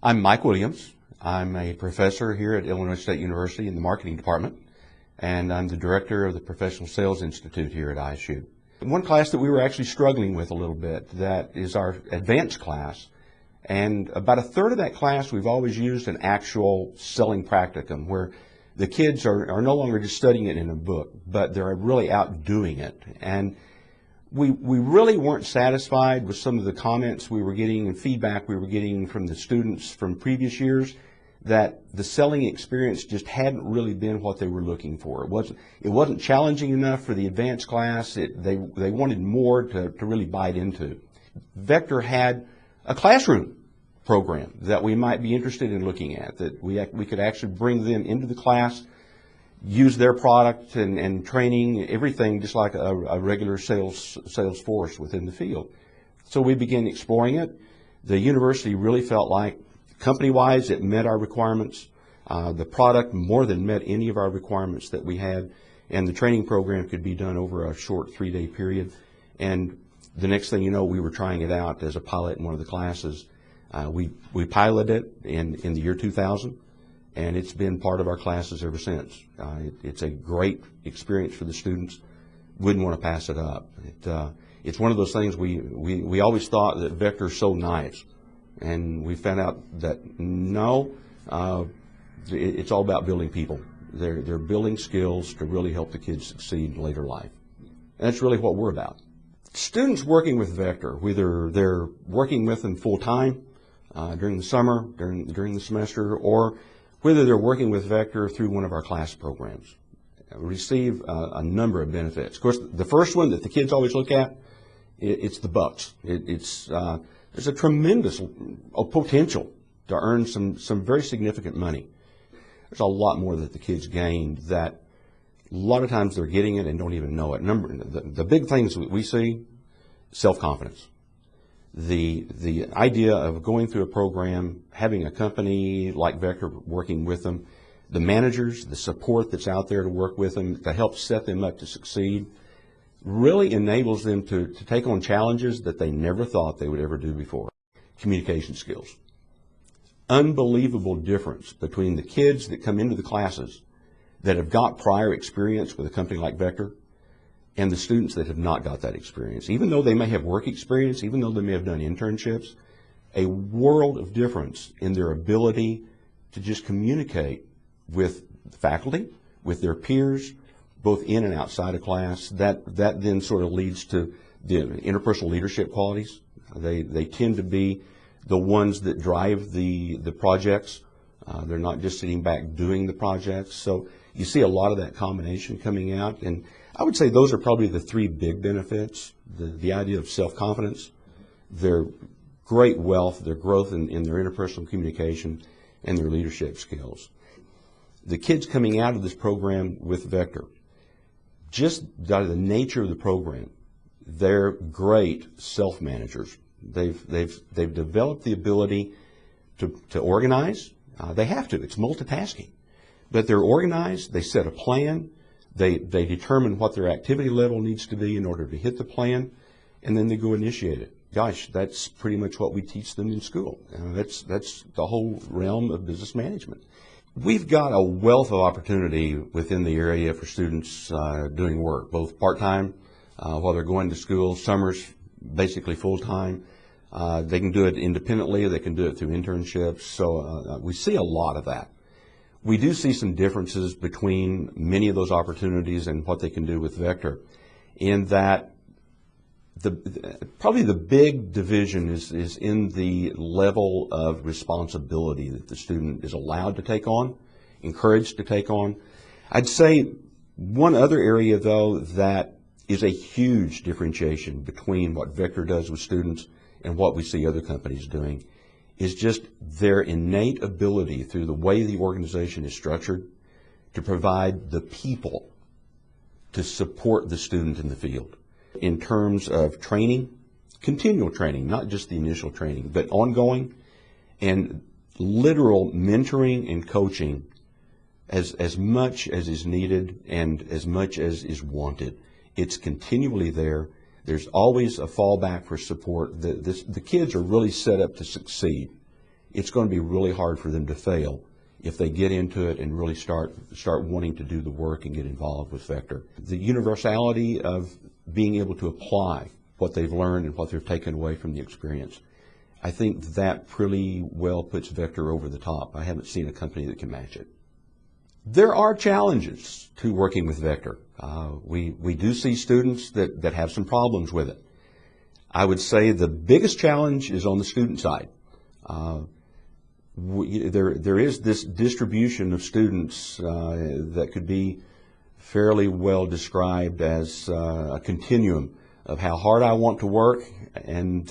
I'm Mike Williams. I'm a professor here at Illinois State University in the marketing department, and I'm the director of the Professional Sales Institute here at ISU. One class that we were actually struggling with a little bit, that is our advanced class, and about a third of that class we've always used an actual selling practicum where the kids are no longer just studying it in a book, but they're really out doing it. And we really weren't satisfied with some of the comments we were getting and feedback we were getting from the students from previous years, that the selling experience just hadn't really been what they were looking for. It wasn't challenging enough for the advanced class. They wanted more to really bite into. Vector had a classroom program that we might be interested in looking at, that we could actually bring them into the class, use their product and training, everything just like a regular sales force within the field. So we began exploring it. The university really felt like, company-wise, it met our requirements. The product more than met any of our requirements that we had, and the training program could be done over a short 3-day period. And the next thing you know, we were trying it out as a pilot in one of the classes. We piloted it in the year 2000, and it's been part of our classes ever since. It's a great experience for the students. Wouldn't want to pass it up. It's one of those things we always thought that Vector sold knives, and we found out that no, it's all about building people. They're building skills to really help the kids succeed in later life. And that's really what we're about. Students working with Vector, whether they're working with them full-time during the summer, during the semester, or whether they're working with Vector through one of our class programs, receive a number of benefits. Of course, the first one that the kids always look at, it's the bucks. There's a tremendous potential to earn some very significant money. There's a lot more that the kids gain that a lot of times they're getting it and don't even know it. The big things we see, self-confidence. The idea of going through a program, having a company like Vector working with them, the managers, the support that's out there to work with them, to help set them up to succeed, really enables them to take on challenges that they never thought they would ever do before. Communication skills. Unbelievable difference between the kids that come into the classes that have got prior experience with a company like Vector and the students that have not got that experience. Even though they may have work experience, even though they may have done internships, a world of difference in their ability to just communicate with the faculty, with their peers, both in and outside of class. That then sort of leads to the interpersonal leadership qualities. They tend to be the ones that drive the projects. They're not just sitting back doing the projects. So you see a lot of that combination coming out, and I would say those are probably the three big benefits. The idea of self-confidence, their great wealth, their growth in their interpersonal communication, and their leadership skills. The kids coming out of this program with Vector, just out of the nature of the program, they're great self-managers. They've developed the ability to organize. They have to. It's multitasking. But they're organized. They set a plan. They determine what their activity level needs to be in order to hit the plan, and then they go initiate it. Gosh, that's pretty much what we teach them in school. That's the whole realm of business management. We've got a wealth of opportunity within the area for students doing work, both part-time while they're going to school, summers basically full-time. They can do it independently. They can do it through internships. So we see a lot of that. We do see some differences between many of those opportunities and what they can do with Vector, in that probably the big division is in the level of responsibility that the student is allowed to take on, encouraged to take on. I'd say one other area, though, that is a huge differentiation between what Vector does with students and what we see other companies doing, is just their innate ability through the way the organization is structured to provide the people to support the student in the field. In terms of training, continual training, not just the initial training, but ongoing and literal mentoring and coaching as much as is needed and as much as is wanted. It's continually there. There's always a fallback for support. The kids are really set up to succeed it's going to be really hard for them to fail if they get into it and really start wanting to do the work and get involved with Vector. The universality of being able to apply what they've learned and what they've taken away from the experience, I think that pretty well puts Vector over the top. I haven't seen a company that can match it. There are challenges to working with Vector. We do see students that have some problems with it. I would say the biggest challenge is on the student side. There is this distribution of students that could be fairly well described as a continuum of how hard I want to work and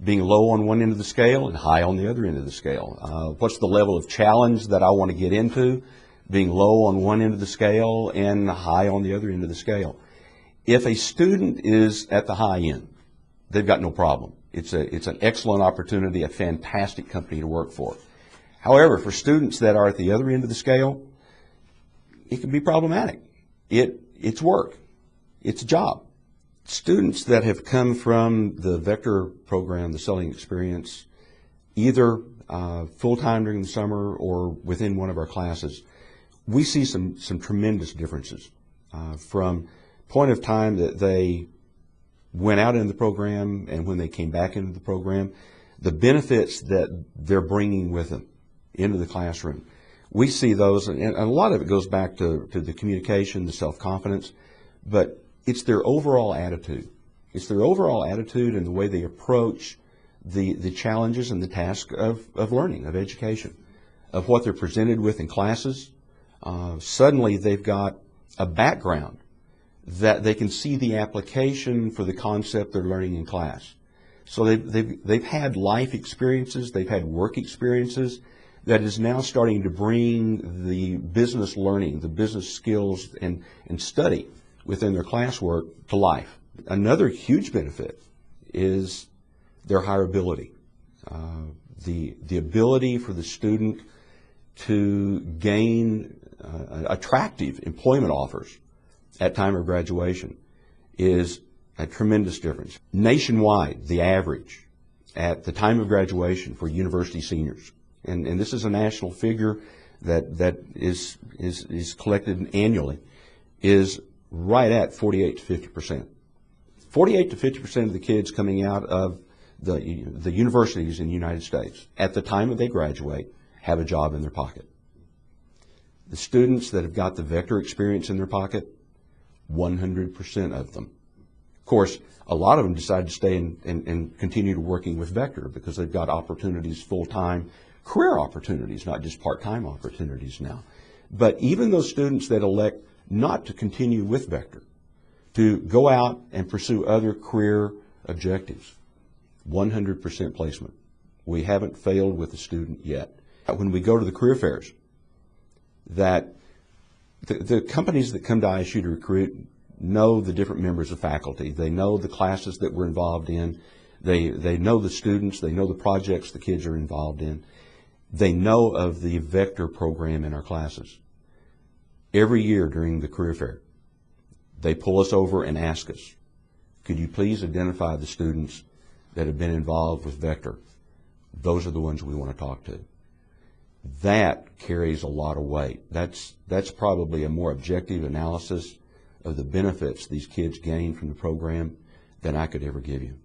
being low on one end of the scale and high on the other end of the scale. What's the level of challenge that I want to get into? Being low on one end of the scale and high on the other end of the scale. If a student is at the high end, they've got no problem. It's an excellent opportunity, a fantastic company to work for. However, for students that are at the other end of the scale, it can be problematic. It's work. It's a job. Students that have come from the Vector program, the selling experience, either full-time during the summer or within one of our classes, we see some tremendous differences from point of time that they went out in the program and when they came back into the program, the benefits that they're bringing with them into the classroom. We see those, and a lot of it goes back to the communication, the self-confidence, but it's their overall attitude. It's their overall attitude and the way they approach the challenges and the task of learning, of education, of what they're presented with in classes. Suddenly they've got a background that they can see the application for the concept they're learning in class. So they've had life experiences, they've had work experiences that is now starting to bring the business learning, the business skills and study within their classwork to life. Another huge benefit is their hireability. The ability for the student to gain attractive employment offers at time of graduation is a tremendous difference. Nationwide, the average at the time of graduation for university seniors, and this is a national figure that is collected annually, is right at 48 to 50%. 48 to 50% of the kids coming out of the universities in the United States at the time that they graduate have a job in their pocket. The students that have got the Vector experience in their pocket, 100% of them. Of course, a lot of them decide to stay and continue to working with Vector because they've got opportunities, full-time career opportunities, not just part-time opportunities now. But even those students that elect not to continue with Vector, to go out and pursue other career objectives, 100% placement. We haven't failed with a student yet. When we go to the career fairs, that the companies that come to ISU to recruit know the different members of faculty. They know the classes that we're involved in. They know the students. They know the projects the kids are involved in. They know of the Vector program in our classes. Every year during the career fair, they pull us over and ask us, could you please identify the students that have been involved with Vector? Those are the ones we want to talk to. That carries a lot of weight. That's probably a more objective analysis of the benefits these kids gain from the program than I could ever give you.